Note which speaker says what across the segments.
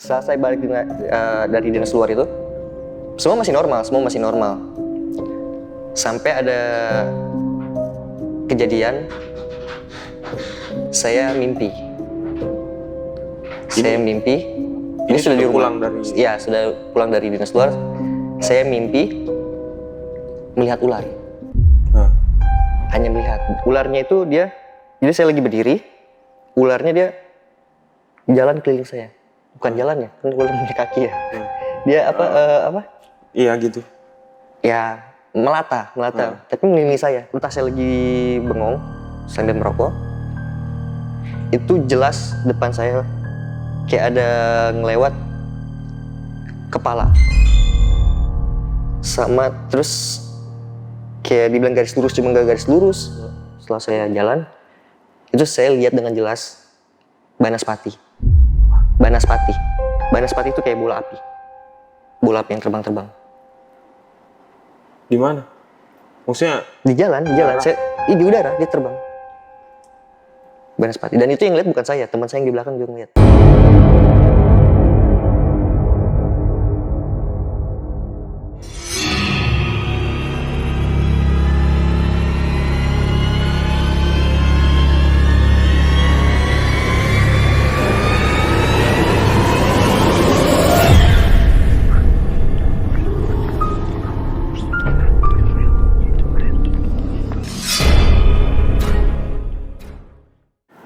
Speaker 1: Setelah saya balik dari dinas luar itu, semua masih normal. Sampai ada kejadian, saya mimpi. Ini sudah di rumah. Iya, sudah pulang dari dinas luar. Saya mimpi melihat ular. Hanya melihat. Ularnya itu jadi saya lagi berdiri, ularnya dia jalan keliling saya. Bukan jalan ya, kan ular punya kaki ya. Dia apa?
Speaker 2: Iya gitu.
Speaker 1: Ya, melata. Tapi mengelilingi saya. Entah saya lagi bengong sambil merokok. Itu jelas depan saya kayak ada ngelewat kepala. Sama terus kayak dibilang garis lurus, cuma gak garis lurus. Setelah saya jalan, itu saya lihat dengan jelas Banaspati. Banaspati itu kayak bola api yang terbang-terbang.
Speaker 2: Di mana? Maksudnya?
Speaker 1: Di jalan. Di udara, dia terbang. Banaspati. Dan itu yang lihat bukan saya, teman saya yang di belakang juga ngeliat.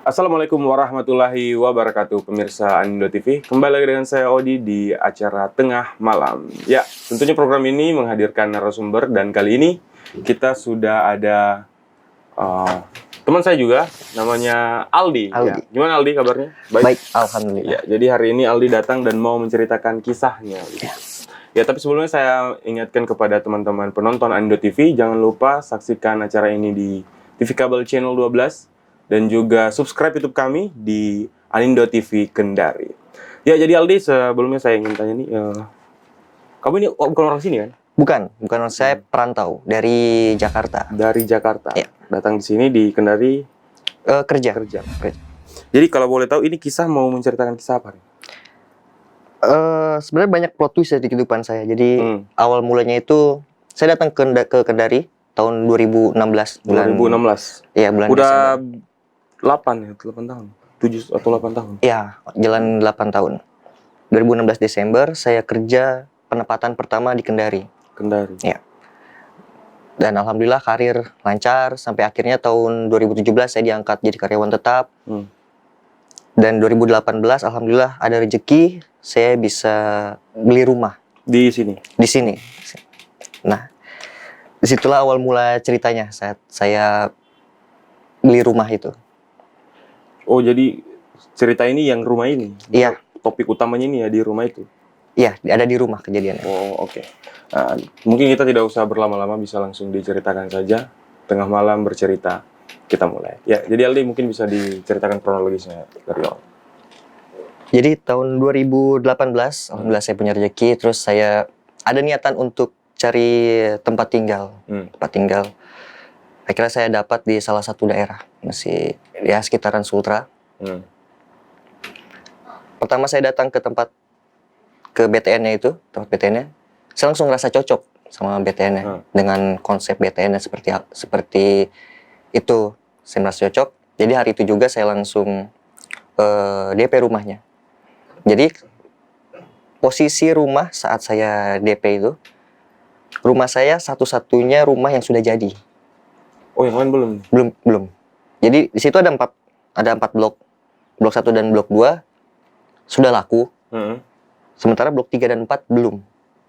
Speaker 2: Assalamualaikum warahmatullahi wabarakatuh, pemirsa Anindo TV. Kembali lagi dengan saya Odi di acara Tengah Malam. Ya, tentunya program ini menghadirkan narasumber dan kali ini kita sudah ada teman saya juga, namanya Aldi. Ya. Gimana Aldi kabarnya?
Speaker 1: Baik, alhamdulillah.
Speaker 2: Ya, jadi hari ini Aldi datang dan mau menceritakan kisahnya. Ya, tapi sebelumnya saya ingatkan kepada teman-teman penonton Anindo TV, jangan lupa saksikan acara ini di TV Kabel Channel 12. Dan juga subscribe YouTube kami di Anindo TV Kendari. Ya, jadi Aldi, sebelumnya saya ingin tanya nih, kamu ini bukan orang sini kan?
Speaker 1: Bukan, saya perantau dari Jakarta.
Speaker 2: Dari Jakarta.
Speaker 1: Ya.
Speaker 2: Datang di sini di Kendari
Speaker 1: kerja.
Speaker 2: Jadi kalau boleh tahu, ini kisah mau menceritakan kisah apa?
Speaker 1: Sebenarnya banyak plot twist di kehidupan saya. Jadi awal mulanya itu saya datang ke Kendari tahun 2016.
Speaker 2: 2016.
Speaker 1: Iya, bulan
Speaker 2: Udah
Speaker 1: Desember.
Speaker 2: 8 tahun. 7 atau 8 tahun.
Speaker 1: Iya, jalan 8 tahun. 2016 Desember saya kerja penempatan pertama di Kendari. Iya. Dan alhamdulillah karir lancar sampai akhirnya tahun 2017 saya diangkat jadi karyawan tetap. Dan 2018 alhamdulillah ada rezeki saya bisa beli rumah
Speaker 2: di sini.
Speaker 1: Nah, disitulah awal mula ceritanya saat saya beli rumah itu.
Speaker 2: Oh, jadi cerita ini yang rumah ini?
Speaker 1: Iya.
Speaker 2: Topik utamanya ini ya di rumah itu?
Speaker 1: Iya, ada di rumah kejadiannya.
Speaker 2: Oh, oke. Nah, mungkin kita tidak usah berlama-lama, bisa langsung diceritakan saja. Tengah malam bercerita, kita mulai. Ya, jadi Aldi mungkin bisa diceritakan kronologisnya dari awal.
Speaker 1: Jadi tahun 2018, alhamdulillah saya punya rezeki, terus saya ada niatan untuk cari tempat tinggal. Akhirnya saya dapat di salah satu daerah, masih ya sekitaran Sultra. Pertama saya datang ke BTN-nya itu, saya langsung ngerasa cocok sama BTN-nya. Dengan konsep BTN-nya seperti itu, saya merasa cocok. Jadi hari itu juga saya langsung DP rumahnya. Jadi posisi rumah saat saya DP itu, rumah saya satu-satunya rumah yang sudah jadi.
Speaker 2: Oh, yang lain belum?
Speaker 1: Belum. Jadi di situ ada 4 blok. Blok 1 dan blok 2 sudah laku. Sementara blok 3 dan 4 belum.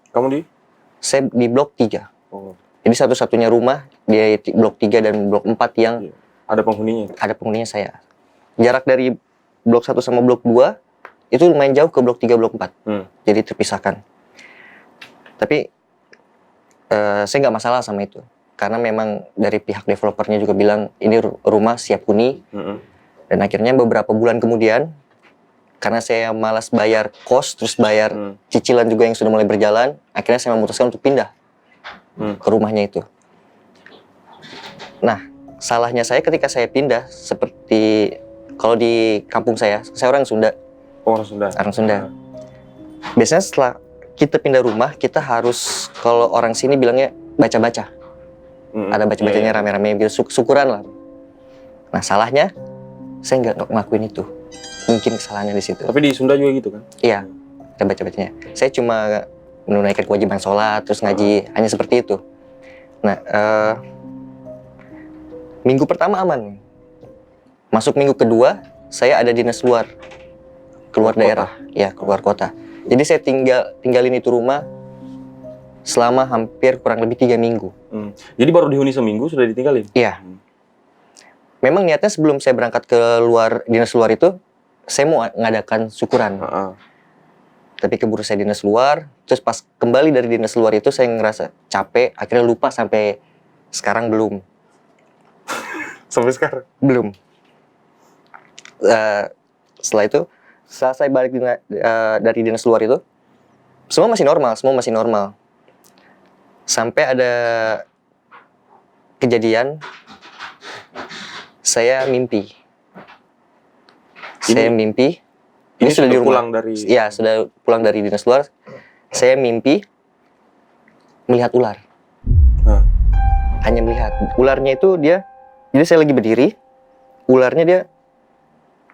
Speaker 2: Kamu di?
Speaker 1: Saya di blok 3.
Speaker 2: Oh.
Speaker 1: Jadi satu-satunya rumah di blok 3 dan blok 4 yang
Speaker 2: ada penghuninya.
Speaker 1: Ada penghuninya saya. Jarak dari blok 1 sama blok 2 itu lumayan jauh ke blok 3, blok 4. Jadi terpisahkan. Tapi saya nggak masalah sama itu. Karena memang dari pihak developernya juga bilang ini rumah siap huni. Dan akhirnya beberapa bulan kemudian, karena saya malas bayar kos, terus bayar cicilan juga yang sudah mulai berjalan, akhirnya saya memutuskan untuk pindah ke rumahnya itu. Nah, salahnya saya ketika saya pindah, seperti kalau di kampung saya orang Sunda.
Speaker 2: Orang Sunda.
Speaker 1: Biasanya setelah kita pindah rumah, kita harus, kalau orang sini bilangnya baca-baca. Ada baca-bacanya rame-rame, biar syukuran lah. Nah salahnya, saya nggak ngelakuin itu. Mungkin kesalahannya di situ.
Speaker 2: Tapi di Sunda juga gitu kan?
Speaker 1: Iya, ada baca-bacanya. Saya cuma menunaikan kewajiban sholat, terus ngaji, hanya seperti itu. Nah, minggu pertama aman. Masuk minggu kedua, saya ada dinas luar. Keluar daerah, ya keluar kota. Jadi saya tinggalin itu rumah selama hampir kurang lebih 3 minggu.
Speaker 2: Jadi baru dihuni seminggu sudah ditinggalin?
Speaker 1: Iya. Memang niatnya sebelum saya berangkat ke luar, dinas luar itu, saya mau ngadakan syukuran. Tapi keburu saya dinas luar, terus pas kembali dari dinas luar itu saya ngerasa capek, akhirnya lupa sampai sekarang belum.
Speaker 2: Sampai sekarang?
Speaker 1: Belum. Setelah itu, setelah saya balik dari dinas luar itu, semua masih normal. Sampai ada kejadian, saya mimpi. Ini sudah di rumah.
Speaker 2: Pulang dari...
Speaker 1: Iya, sudah pulang dari dinas luar. Saya mimpi melihat ular. Hanya melihat. Ularnya itu dia, jadi saya lagi berdiri, ularnya dia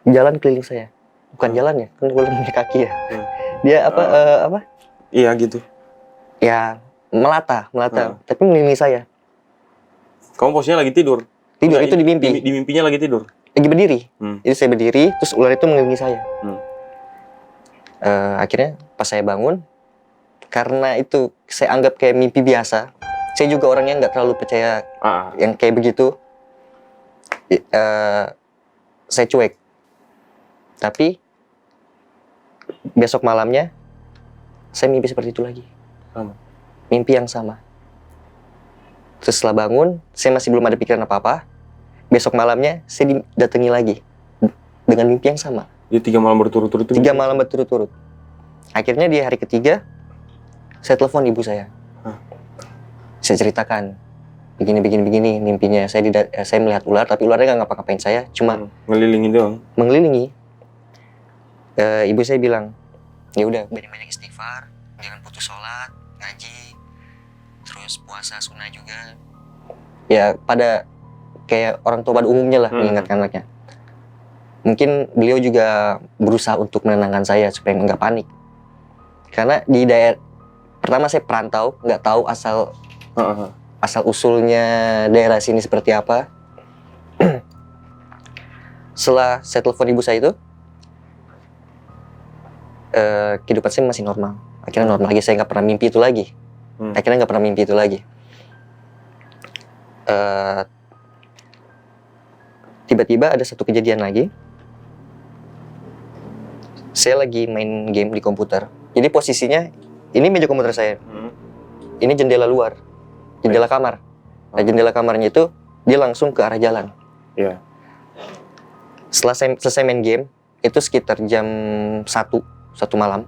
Speaker 1: jalan keliling saya. Bukan jalan ya, kan ular punya kaki ya. Dia apa?
Speaker 2: Iya gitu.
Speaker 1: Ya, melata. Tapi mengelilingi saya.
Speaker 2: Kamu posisinya lagi tidur?
Speaker 1: Tidur, itu di mimpi.
Speaker 2: Di mimpinya lagi tidur?
Speaker 1: Lagi berdiri. Jadi saya berdiri, terus ular itu mengelilingi saya. Akhirnya pas saya bangun, karena itu saya anggap kayak mimpi biasa. Saya juga orangnya nggak terlalu percaya yang kayak begitu. Saya cuek. Tapi besok malamnya saya mimpi seperti itu lagi. Mimpi yang sama. Terus setelah bangun, saya masih belum ada pikiran apa-apa. Besok malamnya saya didatangi lagi dengan mimpi yang sama.
Speaker 2: Jadi 3 malam berturut-turut?
Speaker 1: 3 malam berturut-turut. Akhirnya di hari ketiga, saya telepon ibu saya. Saya ceritakan, begini mimpinya. Saya melihat ular, tapi ularnya nggak ngapa-ngapain saya, cuma
Speaker 2: ngelilingi doang.
Speaker 1: Mengelilingi. Ibu saya bilang, ya udah banyak-banyak istighfar, jangan putus sholat, ngaji, terus puasa sunnah juga. Ya pada kayak orang tua pada umumnya lah mengingatkan anaknya. Mungkin beliau juga berusaha untuk menenangkan saya supaya nggak panik. Karena di daerah pertama saya perantau, nggak tahu asal usulnya daerah sini seperti apa. Setelah saya telepon ibu saya itu, kehidupan saya masih normal. Akhirnya normal lagi, saya nggak pernah mimpi itu lagi. Tiba-tiba ada satu kejadian lagi. Saya lagi main game di komputer. Jadi posisinya, ini meja komputer saya. Ini jendela luar, jendela kamar. Nah jendela kamarnya itu, dia langsung ke arah jalan. Setelah saya selesai main game, itu sekitar jam 1 malam.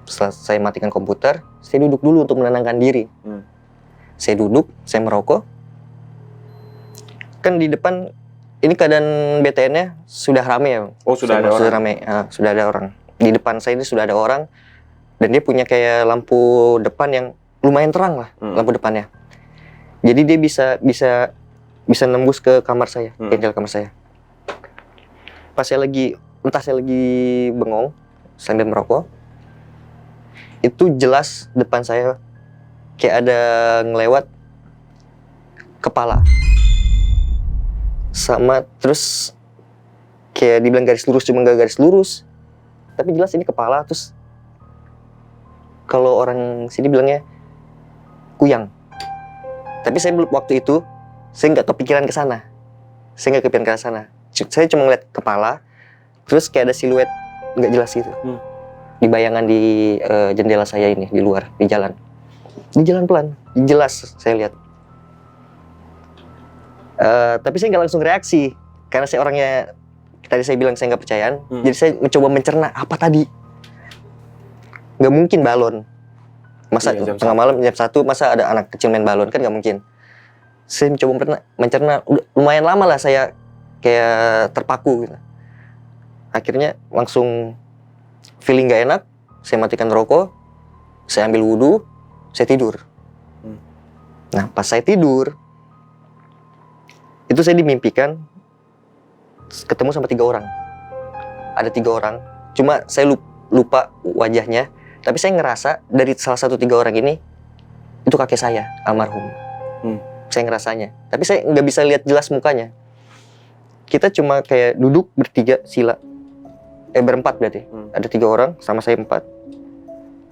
Speaker 1: Setelah saya matikan komputer, saya duduk dulu untuk menenangkan diri. Saya duduk, saya merokok. Kan di depan, ini keadaan BTN-nya sudah rame ya.
Speaker 2: Sudah ada orang?
Speaker 1: Sudah ada orang. Di depan saya ini sudah ada orang. Dan dia punya kayak lampu depan yang lumayan terang lah, lampu depannya. Jadi dia bisa nembus ke kamar saya, jendela kamar saya. Pas saya lagi bengong sambil merokok, itu jelas depan saya kayak ada ngelewat kepala. Sama terus kayak dibilang garis lurus, cuma nggak garis lurus, tapi jelas ini kepala. Terus kalau orang sini bilangnya kuyang, tapi saya waktu itu saya nggak kepikiran ke sana. Saya cuma ngeliat kepala, terus kayak ada siluet nggak jelas gitu. Di bayangan di jendela saya ini, di luar, di jalan pelan, jelas saya lihat. Tapi saya nggak langsung reaksi, karena saya orangnya, tadi saya bilang saya nggak percayaan. Jadi saya mencoba mencerna apa tadi. Nggak mungkin balon, masa tengah malam jam 1 masa ada anak kecil main balon, kan nggak mungkin. Saya mencoba mencerna, lumayan lama lah saya kayak terpaku gitu. Akhirnya langsung feeling nggak enak, saya matikan rokok, saya ambil wudhu, saya tidur. Nah, pas saya tidur, itu saya dimimpikan ketemu sama 3 orang. Ada 3 orang, cuma saya lupa wajahnya, tapi saya ngerasa dari salah satu 3 orang ini, itu kakek saya, almarhum. Saya ngerasanya, tapi saya nggak bisa lihat jelas mukanya. Kita cuma kayak duduk bertiga sila, berempat berarti. Ada 3 orang, sama saya 4.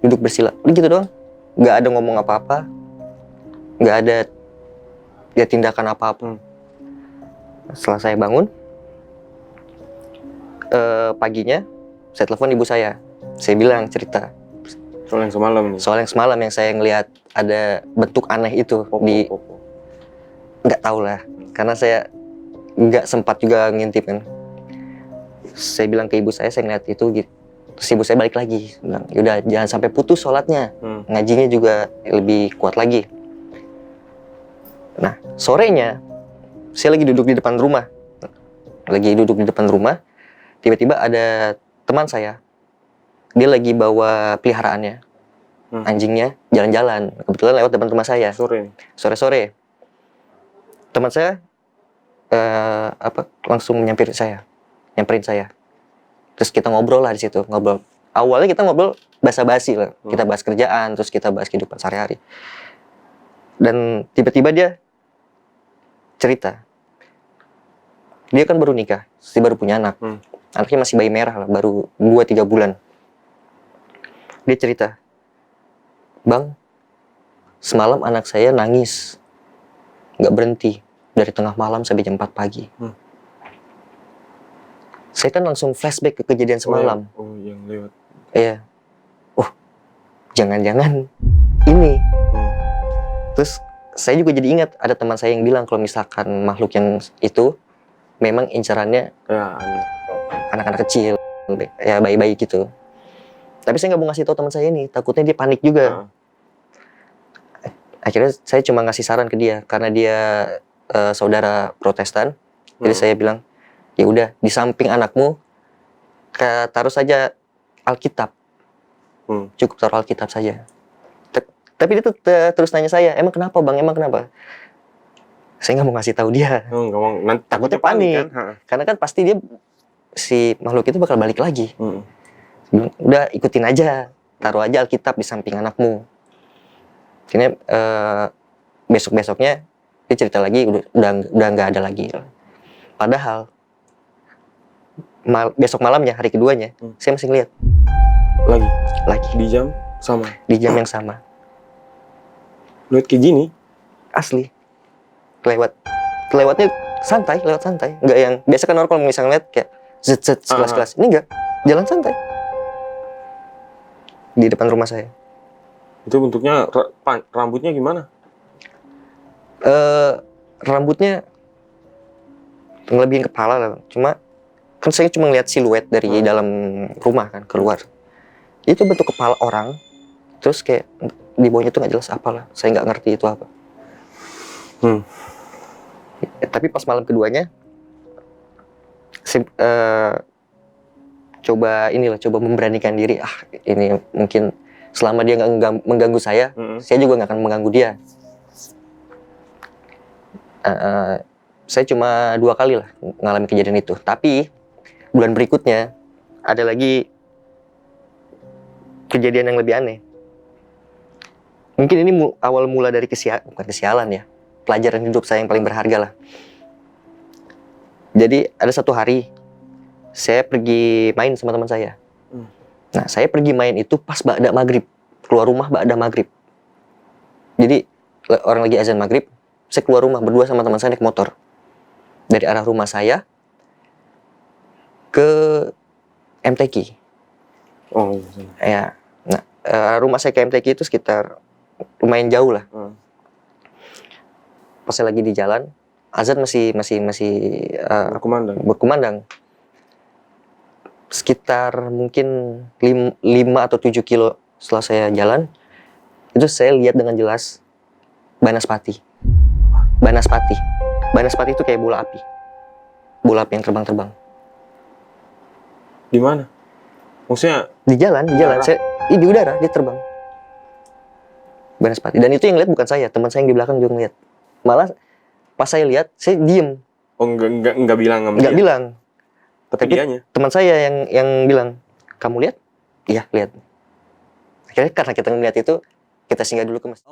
Speaker 1: Duduk bersila, udah gitu doang. Nggak ada ngomong apa-apa, nggak ada ya tindakan apa-apa. Setelah saya bangun, paginya saya telepon ibu saya bilang cerita
Speaker 2: Soal yang semalam nih.
Speaker 1: soal yang semalam yang saya ngelihat ada bentuk aneh itu di nggak tahu lah, karena saya nggak sempat juga ngintip kan. Saya bilang ke ibu saya ngeliat itu gitu. Terus ibu saya balik lagi bilang, yaudah jangan sampai putus sholatnya, ngajinya juga lebih kuat lagi. Nah, sorenya saya lagi duduk di depan rumah. Tiba-tiba ada teman saya. Dia lagi bawa peliharaannya. Anjingnya jalan-jalan. Kebetulan lewat depan rumah saya. Sore-sore. Teman saya langsung nyamperin saya. Terus kita ngobrol lah di situ. Awalnya kita ngobrol basa-basi lah. Kita bahas kerjaan, terus kita bahas kehidupan sehari-hari. Dan tiba-tiba dia cerita. Dia kan baru nikah, dia baru punya anak. Anaknya masih bayi merah lah, baru 2-3 bulan. Dia cerita, "Bang, semalam anak saya nangis, nggak berhenti, dari tengah malam sampai jam 4 pagi. Saya kan langsung flashback ke kejadian semalam.
Speaker 2: Yang lewat.
Speaker 1: Iya. Jangan-jangan ini. Terus saya juga jadi ingat ada teman saya yang bilang kalau misalkan makhluk yang itu memang incarannya anak-anak kecil, ya bayi-bayi gitu. Tapi saya nggak mau ngasih tahu teman saya ini, takutnya dia panik juga. Akhirnya saya cuma ngasih saran ke dia karena dia saudara Protestan. Jadi saya bilang, ya udah di samping anakmu taruh saja Alkitab. Cukup taruh Alkitab saja. Tapi dia terus nanya saya, emang kenapa bang? Emang kenapa? Saya nggak mau ngasih tahu dia. Takutnya panik. Kan? Karena kan pasti dia si makhluk itu bakal balik lagi. Udah ikutin aja, taruh aja Alkitab di samping anakmu. Akhirnya besok-besoknya dia cerita lagi udah nggak ada lagi. Padahal besok malamnya, hari keduanya, saya masih ngeliat lagi
Speaker 2: di jam sama,
Speaker 1: di jam yang sama.
Speaker 2: Lihat kayak gini
Speaker 1: asli lewatnya santai, nggak yang biasa kan orang kalau misalnya lihat kayak zet sekelas-kelas, ini enggak, jalan santai di depan rumah saya.
Speaker 2: Itu bentuknya rambutnya gimana?
Speaker 1: Rambutnya ngelebihin kepala lah, cuma kan saya cuma ngeliat siluet dari dalam rumah kan keluar. Itu bentuk kepala orang, terus kayak di bawahnya tuh nggak jelas apalah, saya nggak ngerti itu apa. Tapi pas malam keduanya, saya coba memberanikan diri. Ini mungkin selama dia nggak mengganggu saya juga nggak akan mengganggu dia. Saya cuma 2 kali lah ngalamin kejadian itu. Tapi bulan berikutnya ada lagi kejadian yang lebih aneh. Mungkin ini awal mula dari bukan kesialan ya, pelajaran hidup saya yang paling berharga lah. Jadi ada satu hari saya pergi main sama teman saya. Nah, saya pergi main itu pas ba'da maghrib, keluar rumah ba'da maghrib. Jadi orang lagi azan maghrib, saya keluar rumah berdua sama teman saya naik motor dari arah rumah saya ke MTQ. Ya, nah rumah saya ke MTQ itu sekitar lumayan jauh lah. Pas saya lagi di jalan, azan masih berkumandang. Sekitar mungkin 5 atau 7 kilo setelah saya jalan, itu saya lihat dengan jelas Banaspati. Banaspati itu kayak bola api yang terbang-terbang.
Speaker 2: Di mana? Maksudnya
Speaker 1: di jalan. di udara, dia terbang. Banaspati. Dan itu yang lihat bukan saya, teman saya yang di belakang juga ngeliat. Malah pas saya lihat, saya diem.
Speaker 2: Oh, enggak bilang sama
Speaker 1: Nggak
Speaker 2: dia.
Speaker 1: bilang.
Speaker 2: Tapi dianya.
Speaker 1: Teman saya yang bilang, kamu lihat? Iya, lihat. Akhirnya karena kita ngeliat itu, kita singgah dulu ke masjid.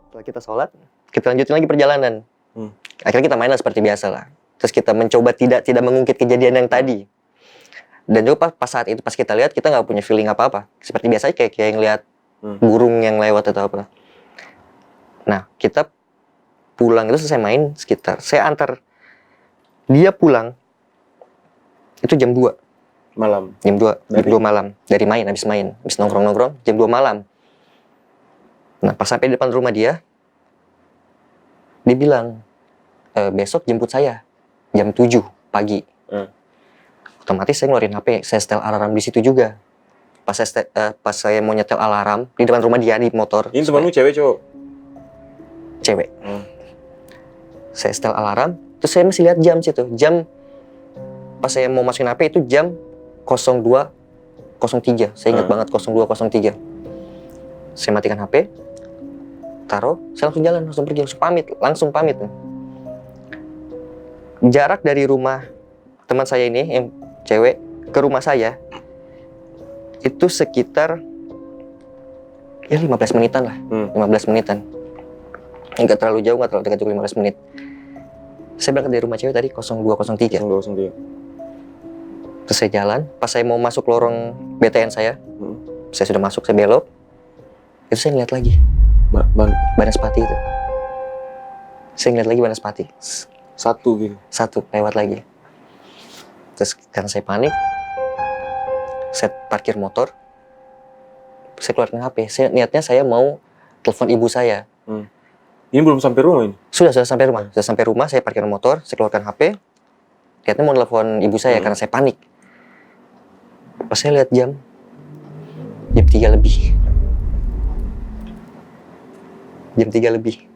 Speaker 1: Setelah kita sholat, kita lanjutin lagi perjalanan. Akhirnya kita mainlah seperti biasa lah. Terus kita mencoba tidak mengungkit kejadian yang tadi. Dan juga pas saat itu, pas kita lihat, kita nggak punya feeling apa-apa. Seperti biasa kayak ngeliat burung yang lewat atau apa. Nah, kita pulang itu selesai main sekitar. Saya antar dia pulang, itu jam 2.
Speaker 2: Malam.
Speaker 1: Jam 2 malam. Dari main, habis nongkrong-nongkrong, jam 2 malam. Nah, pas sampai di depan rumah dia bilang, besok jemput saya jam 7 pagi. Otomatis saya ngeluarin HP, saya setel alarm di situ juga. Pas saya mau nyetel alarm di depan rumah dia di motor.
Speaker 2: Ini temanmu cewek cowok?
Speaker 1: Cewek. Saya setel alarm, terus saya masih lihat jam situ. Jam pas saya mau masukin HP itu jam 02.03. Saya ingat banget 02.03. Saya matikan HP, taruh, saya langsung jalan, langsung pergi, langsung pamit. Jarak dari rumah teman saya ini yang cewek ke rumah saya itu sekitar ya 15 menitan lah. 15 menitan. Enggak terlalu jauh, enggak terlalu dekat, juga 15 menit. Saya berangkat dari rumah cewek tadi 02.03.
Speaker 2: 02.03.
Speaker 1: Terus saya jalan, pas saya mau masuk lorong BTN saya sudah masuk, saya belok. Itu saya ngeliat lagi Banaspati itu. Saya ngeliat lagi Banaspati.
Speaker 2: Satu gitu.
Speaker 1: Satu lewat lagi. Terus karena saya panik, saya parkir motor, saya keluarkan HP. Niatnya saya mau telepon ibu saya.
Speaker 2: Ini belum sampai rumah ini?
Speaker 1: Sudah sampai rumah. Sudah sampai rumah, saya parkir motor, saya keluarkan HP. Niatnya mau telepon ibu saya karena saya panik. Pas saya lihat jam 3 lebih. Jam 3 lebih.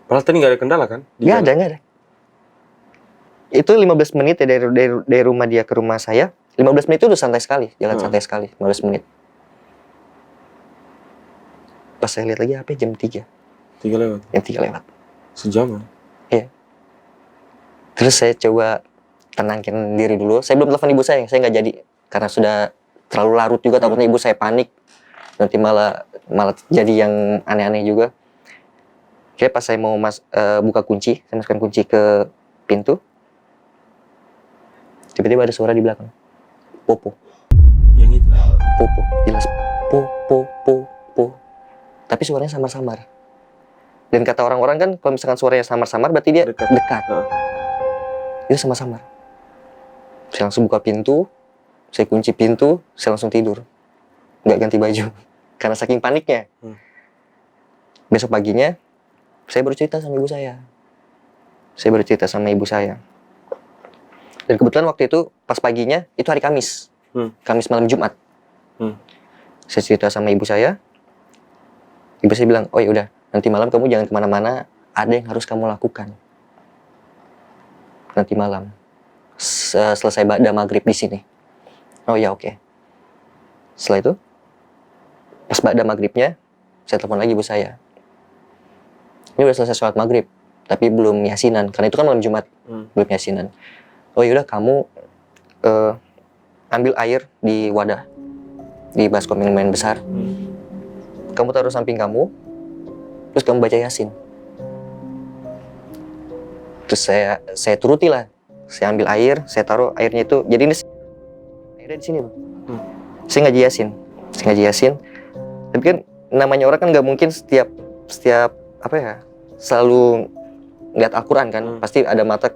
Speaker 2: Padahal tadi nggak ada kendala kan?
Speaker 1: Nggak ada. Itu 15 menit ya dari rumah dia ke rumah saya. 15 menit itu udah santai sekali, jalan santai sekali, 15 menit. Pas saya lihat lagi HP jam 3.
Speaker 2: 3 lewat?
Speaker 1: Jam 3 lewat.
Speaker 2: Sejam kan?
Speaker 1: Iya. Terus saya coba tenangin diri dulu. Saya belum telepon ibu saya nggak jadi. Karena sudah terlalu larut juga, takutnya ibu saya panik. Nanti malah jadi yang aneh-aneh juga. Kayak pas saya mau buka kunci, saya masukkan kunci ke pintu. Tiba-tiba ada suara di belakang. Popo.
Speaker 2: Yang itu?
Speaker 1: Popo. Jelas. Po. Tapi suaranya samar-samar. Dan kata orang-orang kan, kalau misalkan suaranya samar-samar, berarti dia dekat. Itu samar-samar. Saya langsung buka pintu, saya kunci pintu, saya langsung tidur. Nggak ganti baju. Karena saking paniknya. Besok paginya, saya baru cerita sama ibu saya. Dan kebetulan waktu itu, pas paginya, itu hari Kamis. Kamis malam Jumat. Saya cerita sama ibu saya. Ibu saya bilang, oh ya udah, nanti malam kamu jangan kemana-mana, ada yang harus kamu lakukan. Nanti malam. Selesai ba'da maghrib di sini. Oh ya oke. Setelah itu, pas ba'da maghribnya, saya telepon lagi ibu saya. Ini udah selesai sholat maghrib, tapi belum yasinan, karena itu kan malam Jumat, belum yasinan. Oh yaudah, kamu ambil air di wadah, di baskom yang lumayan besar. Kamu taruh samping kamu, terus kamu baca yasin. Terus saya turuti lah. Saya ambil air, saya taruh airnya itu. Jadi ini airnya di sini, Bang. Saya ngaji yasin. Tapi kan namanya orang kan nggak mungkin setiap apa ya, selalu ngeliat Al-Quran kan. Pasti ada mata.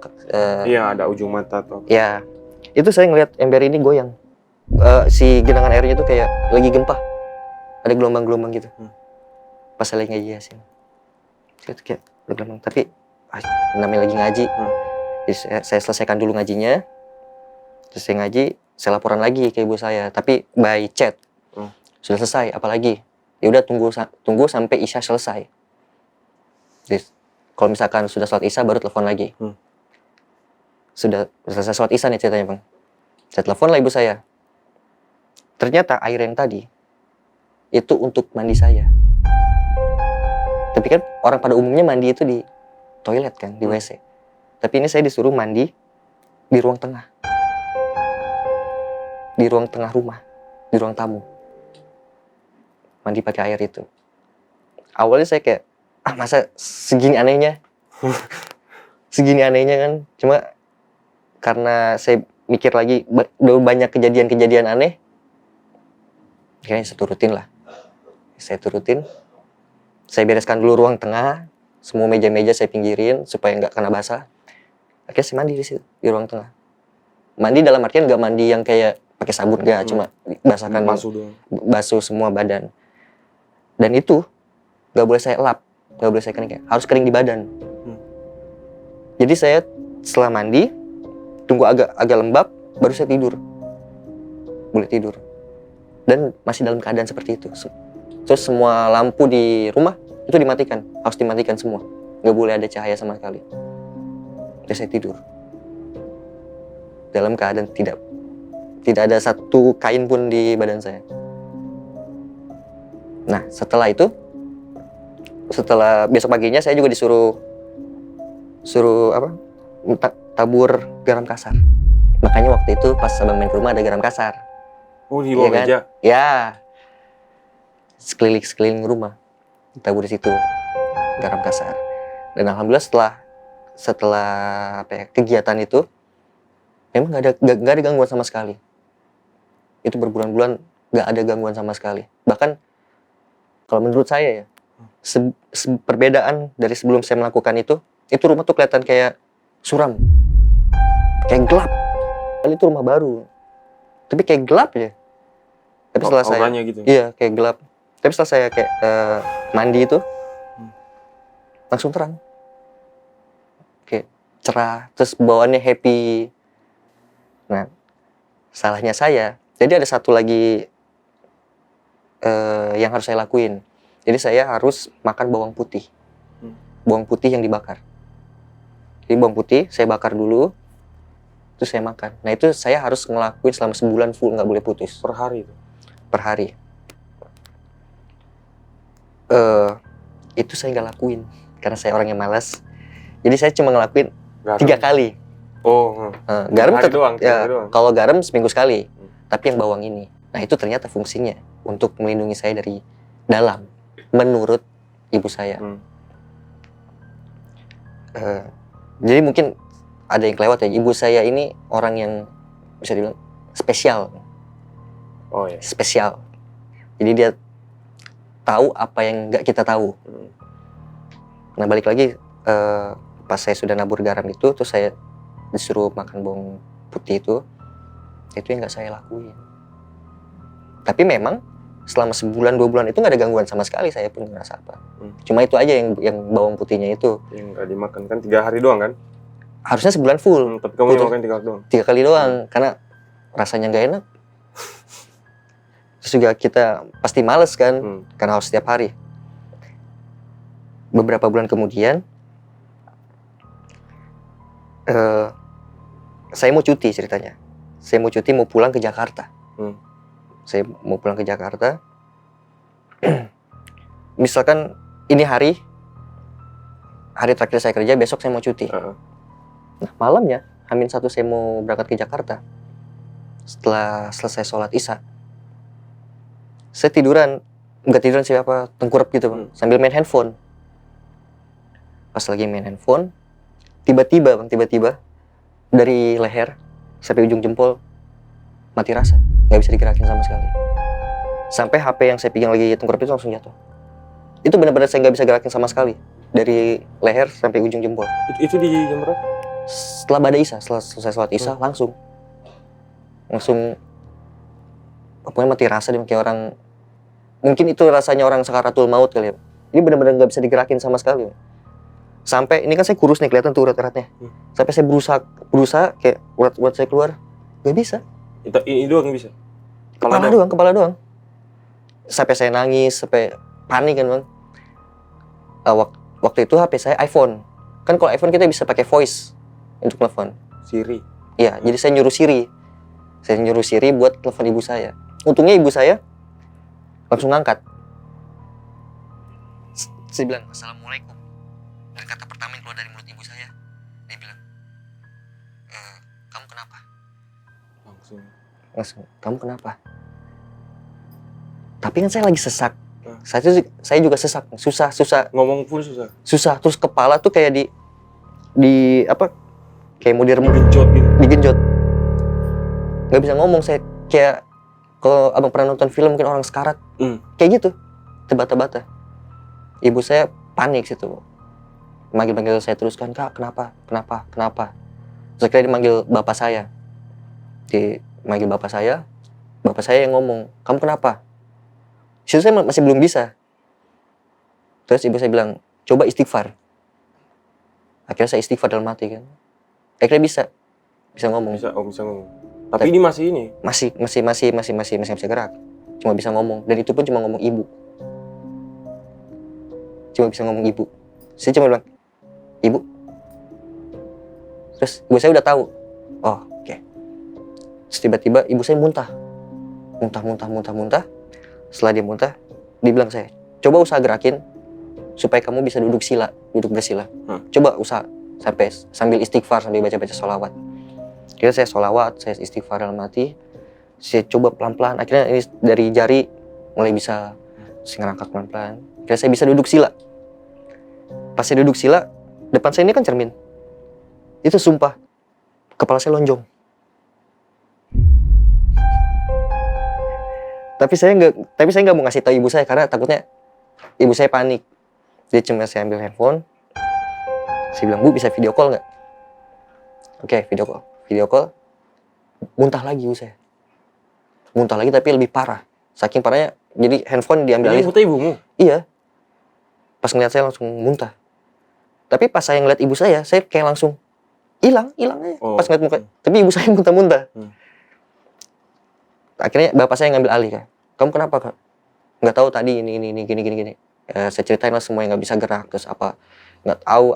Speaker 2: Iya, ada ujung mata atau.
Speaker 1: Ya, itu saya ngeliat ember ini goyang. Si genangan airnya itu kayak lagi gempa. Ada gelombang-gelombang gitu. Pas saya lagi ngaji yasin. Itu kayak gelombang. Tapi namanya lagi ngaji. Jadi saya selesaikan dulu ngajinya. Terus saya ngaji, saya laporan lagi ke ibu saya, tapi by chat. Sudah selesai, apalagi? Ya udah tunggu sampai Isya selesai. Jadi, kalau misalkan sudah sholat Isya baru telepon lagi. Sudah selesai sholat Isya nih ceritanya, Bang. Saya telepon lah ibu saya. Ternyata air yang tadi itu untuk mandi saya. Tapi kan orang pada umumnya mandi itu di toilet kan, di WC. Tapi ini saya disuruh mandi di ruang tengah. Di ruang tengah rumah, di ruang tamu. Mandi pakai air itu. Awalnya saya kayak, masa segini anehnya? Segini anehnya kan. Cuma karena saya mikir lagi, udah banyak kejadian-kejadian aneh, kayaknya saya turutin lah. Saya turutin. Saya bereskan dulu ruang tengah. Semua meja-meja saya pinggirin supaya nggak kena basah. Akhirnya saya mandi di situ, di ruang tengah. Mandi dalam artian nggak mandi yang kayak pakai sabun, nggak. Cuma basahkan, basuh semua badan. Dan itu nggak boleh saya elap, nggak boleh saya kering, harus kering di badan. Jadi saya setelah mandi, tunggu agak lembab, baru saya tidur. Boleh tidur. Dan masih dalam keadaan seperti itu. Terus semua lampu di rumah itu dimatikan, harus dimatikan semua, nggak boleh ada cahaya sama sekali. Terus saya tidur dalam keadaan tidak ada satu kain pun di badan saya. Nah setelah besok paginya saya juga disuruh tabur garam kasar. Makanya waktu itu pas abang main ke rumah ada garam kasar.
Speaker 2: Oh, di bawah meja?
Speaker 1: Ya, sekeliling rumah tabur di situ garam kasar. Dan alhamdulillah setelah kegiatan itu memang nggak ada gangguan sama sekali. Itu berbulan-bulan nggak ada gangguan sama sekali. Bahkan kalau menurut saya ya, perbedaan dari sebelum saya melakukan itu rumah tuh kelihatan kayak suram, kayak gelap. Itu rumah baru, tapi kayak gelap ya. Tapi setelah saya,
Speaker 2: gitu.
Speaker 1: Iya kayak gelap. Tapi setelah saya kayak mandi itu langsung terang, kayak cerah, terus bawaannya happy. Nah, salahnya saya, jadi ada satu lagi yang harus saya lakuin. Jadi saya harus makan bawang putih, bawang putih yang dibakar. Jadi bawang putih saya bakar dulu, terus saya makan. Nah itu saya harus ngelakuin selama sebulan full, nggak boleh putus.
Speaker 2: Per hari itu?
Speaker 1: Per hari. Itu saya nggak lakuin karena saya orangnya malas. Jadi saya cuma ngelakuin 3 kali.
Speaker 2: Oh.
Speaker 1: Garam doang. Kalau garam seminggu sekali. Tapi yang bawang ini. Nah itu ternyata fungsinya untuk melindungi saya dari dalam, menurut ibu saya. Jadi mungkin ada yang kelewat ya. Ibu saya ini orang yang bisa dibilang spesial.
Speaker 2: Oh ya.
Speaker 1: Spesial. Jadi dia tahu apa yang nggak kita tahu. Nah balik lagi pas saya sudah nabur garam itu, terus saya disuruh makan bawang putih itu yang nggak saya lakuin. Tapi memang selama sebulan 2 bulan itu nggak ada gangguan sama sekali, saya pun ngerasa apa. Cuma itu aja yang bawang putihnya itu. Yang
Speaker 2: nggak dimakan kan 3 hari doang kan?
Speaker 1: Harusnya sebulan full.
Speaker 2: Tapi kamu makan 3 kali doang.
Speaker 1: 3 kali doang, karena rasanya nggak enak. Terus juga kita pasti males kan, karena harus setiap hari. Beberapa bulan kemudian, saya mau cuti ceritanya. Saya mau cuti, mau pulang ke Jakarta. Saya mau pulang ke Jakarta. Misalkan ini hari terakhir saya kerja, besok saya mau cuti. Nah malamnya, H-1 saya mau berangkat ke Jakarta. Setelah selesai sholat Isya, saya nggak tiduran siapa, tengkurap gitu bang, sambil main handphone. Pas lagi main handphone, tiba-tiba dari leher sampai ujung jempol mati rasa, nggak bisa digerakin sama sekali. Sampai HP yang saya pegang lagi tengkurap itu langsung jatuh. Itu benar-benar saya nggak bisa gerakin sama sekali, dari leher sampai ujung jempol.
Speaker 2: Itu di jam berapa?
Speaker 1: Setelah badai Isya, setelah selesai sholat Isya, langsung pokoknya mati rasa, dia kayak orang, mungkin itu rasanya orang sakaratul maut kali ya. Ini benar-benar nggak bisa digerakin sama sekali. Sampai ini kan saya kurus nih, kelihatan tuh urat-uratnya. Sampai saya berusaha kayak urat saya keluar, Gak bisa.
Speaker 2: Ini doang yang bisa.
Speaker 1: Kepala doang. Sampai saya nangis, sampai panik kan bang. Waktu itu HP saya iPhone. Kan kalau iPhone kita bisa pakai voice untuk telepon.
Speaker 2: Siri.
Speaker 1: Iya, jadi saya nyuruh Siri buat telepon ibu saya. Untungnya ibu saya langsung ngangkat. Saya bilang, Assalamualaikum. Dan kata pertama yang keluar dari mulut ibu saya, dia bilang, kamu kenapa? Langsung, kamu kenapa? Tapi kan saya lagi sesak. Saya juga sesak, susah.
Speaker 2: Ngomong pun susah.
Speaker 1: Susah, terus kepala tuh kayak kayak mau
Speaker 2: digenjot gitu.
Speaker 1: Digenjot. Gak bisa ngomong, saya kayak kalau abang pernah nonton film mungkin orang sekarat. Kayak gitu, terbata-bata. Ibu saya panik situ. Manggil saya terus kan, Kak, kenapa? Terus akhirnya dimanggil bapak saya. Bapak saya yang ngomong, kamu kenapa? Situ saya masih belum bisa. Terus ibu saya bilang, coba istighfar. Akhirnya saya istighfar dalam hati kan. Akhirnya bisa ngomong.
Speaker 2: Bisa ngomong. Tapi ini masih ini.
Speaker 1: Masih bisa gerak. Cuma bisa ngomong, dan itu pun cuma ngomong ibu. Saya cuma bilang, Ibu. Terus ibu saya udah tahu. Oh, oke. Terus tiba-tiba ibu saya muntah. Setelah dia muntah, dia bilang saya, coba usaha gerakin supaya kamu bisa duduk bersila. Coba usaha sambil istighfar, sambil baca sholawat. Akhirnya saya sholawat, saya istighfar dalam hati. Saya coba pelan-pelan. Akhirnya ini dari jari mulai bisa saya ngangkat pelan-pelan. Akhirnya saya bisa duduk sila. Pas saya duduk sila, depan saya ini kan cermin. Itu sumpah, kepala saya lonjong. Tapi saya nggak mau ngasih tahu ibu saya karena takutnya ibu saya panik. Dia cuma saya ambil handphone. Saya bilang, Bu, bisa video call nggak? Oke, video call. Muntah lagi ibu saya. Muntah lagi tapi lebih parah. Saking parahnya, jadi handphone diambil alih.
Speaker 2: Ini muntah ibumu?
Speaker 1: Iya. Pas ngeliat saya langsung muntah. Tapi pas saya ngeliat ibu saya kayak langsung hilang aja. Pas ngeliat muka. Tapi ibu saya muntah-muntah. Akhirnya bapak saya ngambil alih, Kak. Kamu kenapa, Kak? Nggak tahu tadi ini gini. Saya ceritain lah semua yang nggak bisa gerak, terus apa, nggak tahu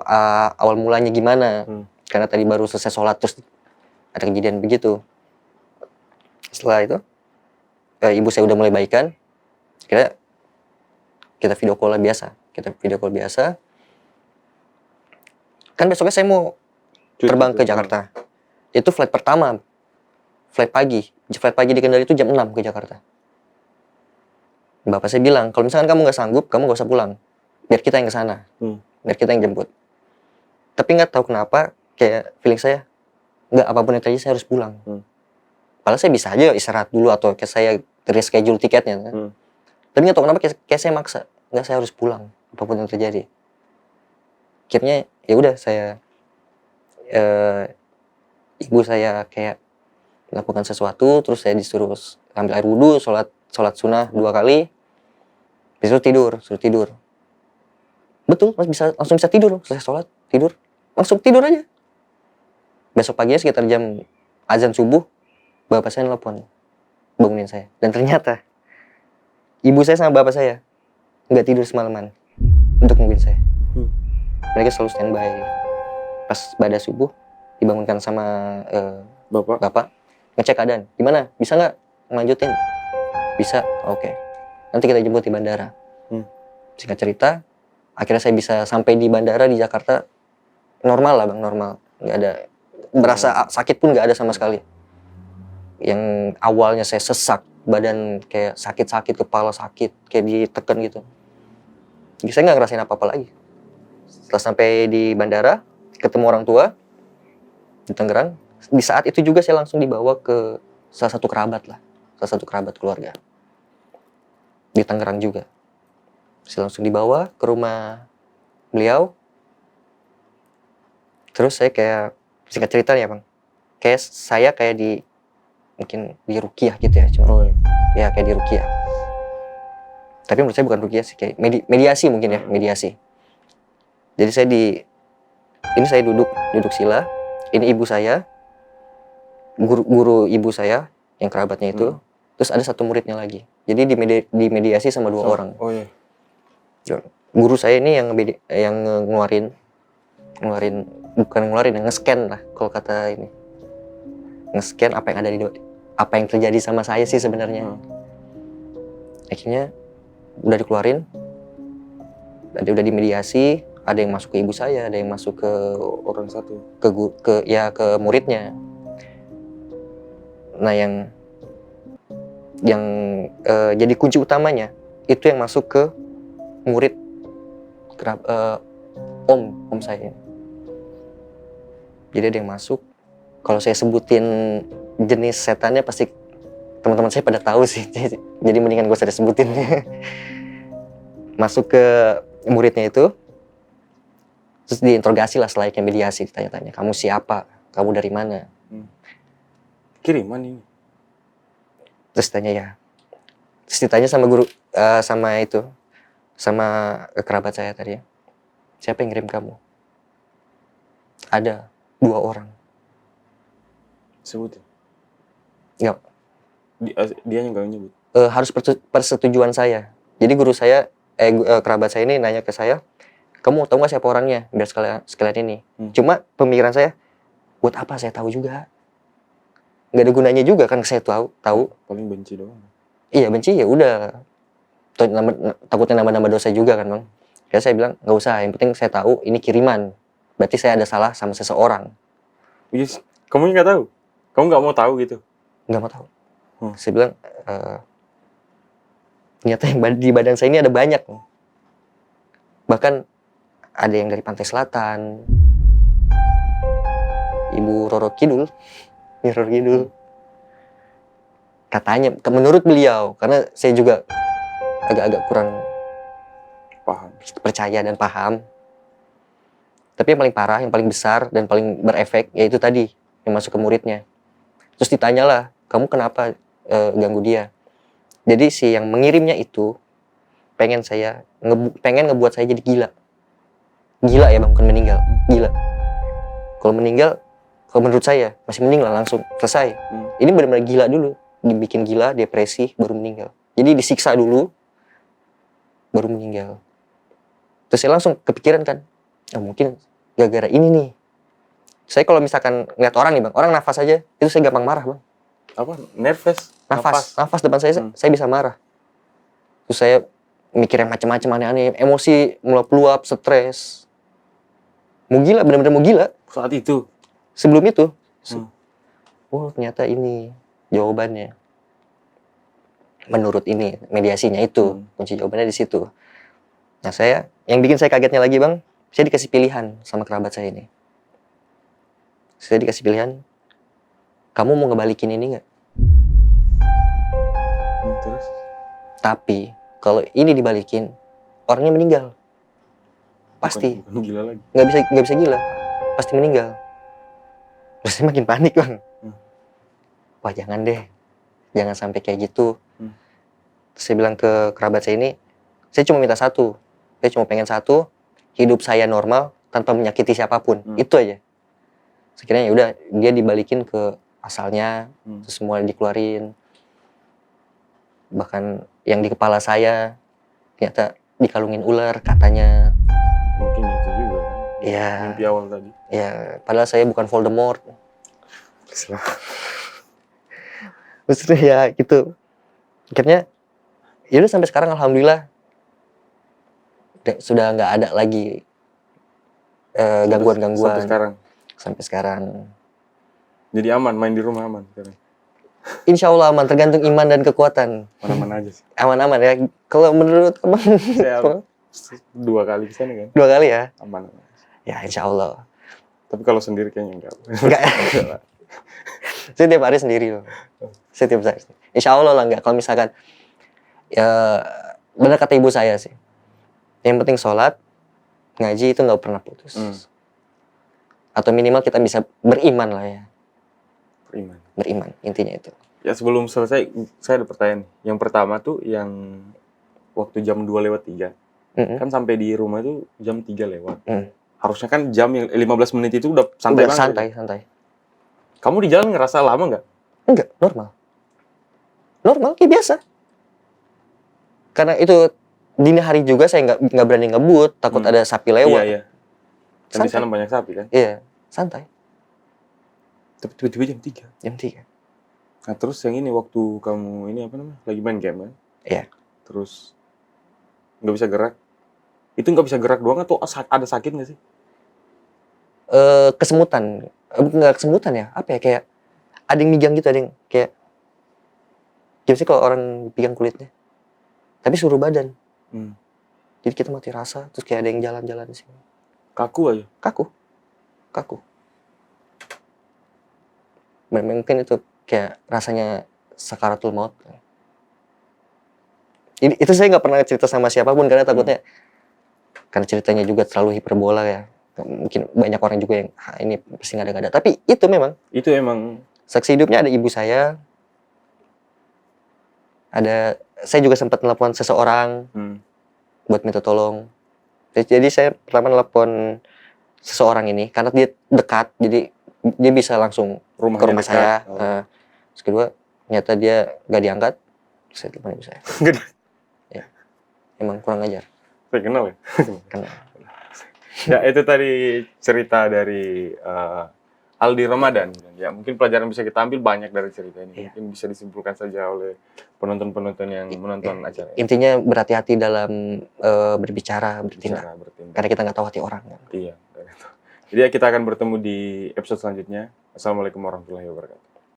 Speaker 1: awal mulanya gimana. Karena tadi baru selesai sholat terus ada kejadian begitu. Setelah itu ibu saya udah mulai baikan. Akhirnya kita video call biasa. Kan besoknya saya mau terbang ke Jakarta. Itu flight pertama. Flight pagi di Kendari itu jam 6 ke Jakarta. Bapak saya bilang, kalau misalkan kamu nggak sanggup, kamu nggak usah pulang. Biar kita yang kesana. Biar kita yang jemput. Tapi nggak tahu kenapa, kayak feeling saya, nggak apapun yang terjadi saya harus pulang. Padahal saya bisa aja istirahat dulu atau kayak saya reschedule tiketnya. Kan? Tapi nggak tahu kenapa kayak saya maksa. Nggak, saya harus pulang. Apapun yang terjadi. Akhirnya ya udah saya ibu saya kayak melakukan sesuatu, terus saya disuruh ambil air wudhu, sholat sunnah 2 kali, suruh tidur. Betul, langsung bisa tidur, selesai sholat tidur, langsung tidur aja. Besok paginya sekitar jam azan subuh, bapak saya nelpon, bangunin saya, dan ternyata ibu saya sama bapak saya nggak tidur semalaman untuk nungguin saya. Mereka selalu standby. Pas pada subuh dibangunkan sama bapak ngecek keadaan, gimana? Bisa nggak melanjutin? Bisa, oke. Nanti kita jemput di bandara. Singkat cerita, akhirnya saya bisa sampai di bandara di Jakarta normal lah bang, normal. Nggak ada, berasa sakit pun nggak ada sama sekali. Yang awalnya saya sesak, badan kayak sakit-sakit, kepala sakit, kayak ditekan gitu. Jadi saya nggak ngerasain apa-apa lagi. Setelah sampai di bandara, ketemu orang tua di Tangerang. Di saat itu juga saya langsung dibawa ke salah satu kerabat keluarga di Tangerang juga. Saya langsung dibawa ke rumah beliau. Terus saya kayak, singkat cerita ya bang, kayak saya kayak mungkin di ruqyah gitu ya, cuma ya kayak di ruqyah. Tapi menurut saya bukan ruqyah sih, kayak mediasi mungkin ya, mediasi. Jadi saya duduk sila, ini ibu saya. guru ibu saya yang kerabatnya itu, terus ada satu muridnya lagi. Jadi dimediasi sama 2 orang.
Speaker 2: Oh iya.
Speaker 1: Guru saya ini yang ngeluarin bukan ngeluarin, yang nge-scan lah kalau kata ini. Nge-scan apa yang terjadi sama saya sih sebenarnya. Akhirnya udah dikeluarin, udah dimediasi, ada yang masuk ke ibu saya, ada yang masuk ke
Speaker 2: orang satu,
Speaker 1: ke muridnya. Nah yang jadi kunci utamanya itu yang masuk ke murid om saya. Jadi ada yang masuk. Kalau saya sebutin jenis setannya pasti teman-teman saya pada tahu sih. Jadi mendingan gue saya sebutin. Masuk ke muridnya itu, terus diinterogasi lah selayaknya mediasi, ditanya-tanya, kamu siapa, kamu dari mana?
Speaker 2: Kiriman ini.
Speaker 1: Terus tanya ya, terus ditanya sama guru, sama kerabat saya tadi ya, siapa yang ngirim kamu? Ada 2 orang.
Speaker 2: Sebutin.
Speaker 1: Nggak.
Speaker 2: Dia nggak nyebut.
Speaker 1: Harus persetujuan saya. Jadi guru saya, kerabat saya ini nanya ke saya, kamu tahu nggak siapa orangnya? Biar sekalian ini. Cuma pemikiran saya, buat apa saya tahu juga? Nggak ada gunanya juga kan saya tahu.
Speaker 2: Paling benci doang.
Speaker 1: Iya benci ya udah. Takutnya nambah-nambah dosa juga kan bang. Ya saya bilang nggak usah. Yang penting saya tahu ini kiriman. Berarti saya ada salah sama seseorang.
Speaker 2: Yes. Kamu nggak tahu? Kamu nggak mau tahu gitu?
Speaker 1: Nggak mau tahu. Saya bilang ternyata yang di badan saya ini ada banyak. Bahkan ada yang dari Pantai Selatan. Ibu Roro Kidul. Katanya, menurut beliau, karena saya juga agak-agak kurang
Speaker 2: paham,
Speaker 1: percaya dan paham. Tapi yang paling parah, yang paling besar dan paling berefek yaitu tadi yang masuk ke muridnya. Terus ditanyalah, kamu kenapa ganggu dia? Jadi si yang mengirimnya itu pengen ngebuat saya jadi gila. Gila ya bang, bukan meninggal, gila. Kalau meninggal, kalau menurut saya masih mending lah langsung selesai. Ini benar-benar gila dulu, dibikin gila, depresi, baru meninggal. Jadi disiksa dulu, baru meninggal. Terus saya langsung kepikiran kan, mungkin gara-gara ini nih. Saya kalau misalkan ngeliat orang nih bang, orang nafas aja, itu saya gampang marah bang.
Speaker 2: Apa? Nervous?
Speaker 1: Nafas depan saya bisa marah. Terus saya mikir yang macam-macam aneh-aneh, emosi meluap-luap, stres. Mau gila, benar-benar mau gila.
Speaker 2: Saat itu?
Speaker 1: Sebelum itu. Oh ternyata ini jawabannya. Menurut ini, mediasinya itu. Kunci jawabannya di situ. Nah yang bikin saya kagetnya lagi bang, saya dikasih pilihan sama kerabat saya ini. Saya dikasih pilihan, kamu mau ngebalikin ini nggak?
Speaker 2: Terus?
Speaker 1: Tapi kalau ini dibalikin, orangnya meninggal. Pasti.
Speaker 2: Bukan gila lagi.
Speaker 1: Nggak bisa gila. Pasti meninggal. Terus saya makin panik bang. Wah jangan deh, jangan sampai kayak gitu. Terus saya bilang ke kerabat saya ini, saya cuma minta satu. Saya cuma pengen satu, hidup saya normal tanpa menyakiti siapapun. Itu aja. Sekiranya ya udah dia dibalikin ke asalnya, terus semua dikeluarin. Bahkan yang di kepala saya ternyata dikalungin ular katanya.
Speaker 2: Mungkin itu juga kan.
Speaker 1: Iya.
Speaker 2: Mimpi awal tadi.
Speaker 1: Iya, padahal saya bukan Voldemort. Maksudnya ya gitu. Akhirnya ya udah sampai sekarang alhamdulillah sudah nggak ada lagi gangguan-gangguan. Sampai sekarang.
Speaker 2: Jadi aman, main di rumah aman sekarang.
Speaker 1: Insya Allah aman, tergantung iman dan kekuatan.
Speaker 2: Aman-aman aja sih.
Speaker 1: Aman-aman ya. Kalau menurut abang?
Speaker 2: Saya 2 kali kesana kan.
Speaker 1: 2 kali ya?
Speaker 2: Aman.
Speaker 1: Ya insya Allah.
Speaker 2: Tapi kalau sendiri kayaknya enggak.
Speaker 1: Saya tiap hari sendiri loh. Saya tiap hari. Insya Allah lah enggak. Kalau misalkan ya benar kata ibu saya sih. Yang penting sholat, ngaji itu nggak pernah putus. Atau minimal kita bisa beriman lah ya. Beriman, intinya itu.
Speaker 2: Ya sebelum selesai, saya ada pertanyaan. Yang pertama tuh yang waktu jam 2:03. Kan sampai di rumah itu jam 3 lewat. Harusnya kan jam yang 15 menit itu udah santai banget.
Speaker 1: Santai.
Speaker 2: Kamu di jalan ngerasa lama nggak?
Speaker 1: Enggak, normal. Normal, kayak biasa. Karena itu dini hari juga saya nggak berani ngebut, takut ada sapi lewat.
Speaker 2: Iya. Dan di sana banyak sapi kan?
Speaker 1: Iya, santai.
Speaker 2: Tapi tiba-tiba jam 3.
Speaker 1: Jam 3.
Speaker 2: Nah terus yang ini waktu kamu ini apa namanya? Lagi main game kan?
Speaker 1: Iya.
Speaker 2: Terus nggak bisa gerak. Itu nggak bisa gerak doang atau ada sakit nggak sih?
Speaker 1: Kesemutan. Nggak kesemutan ya, apa ya, kayak ada yang migang gitu, ada yang kayak gimana sih kalau orang pegang kulitnya? Tapi suruh badan. Jadi kita mati rasa, terus kayak ada yang jalan-jalan di sini.
Speaker 2: Kaku aja?
Speaker 1: Kaku. Mungkin itu kayak rasanya sakaratul maut. Itu saya nggak pernah cerita sama siapapun karena takutnya, karena ceritanya juga terlalu hiperbola ya. Mungkin banyak orang juga yang ini pasti nggak ada. Tapi itu memang.
Speaker 2: Itu emang.
Speaker 1: Saksi hidupnya ada ibu saya. Saya juga sempat telepon seseorang buat minta tolong. Jadi saya pertama telepon seseorang ini karena dia dekat, jadi dia bisa langsung ke rumah saya. Terus kedua, ternyata dia nggak diangkat. Saya telepon ibu saya. Ya, emang kurang ajar.
Speaker 2: Saya kenal ya.
Speaker 1: Kenal.
Speaker 2: Ya itu tadi cerita dari Aldi Ramadan. Ya mungkin pelajaran bisa kita ambil banyak dari cerita ini. Mungkin bisa disimpulkan saja oleh penonton-penonton yang menonton acara ini.
Speaker 1: Intinya berhati-hati dalam berbicara, bertindak. Karena kita nggak tahu hati orang. Kan?
Speaker 2: Iya. Jadi kita akan bertemu di episode selanjutnya. Assalamualaikum warahmatullahi wabarakatuh.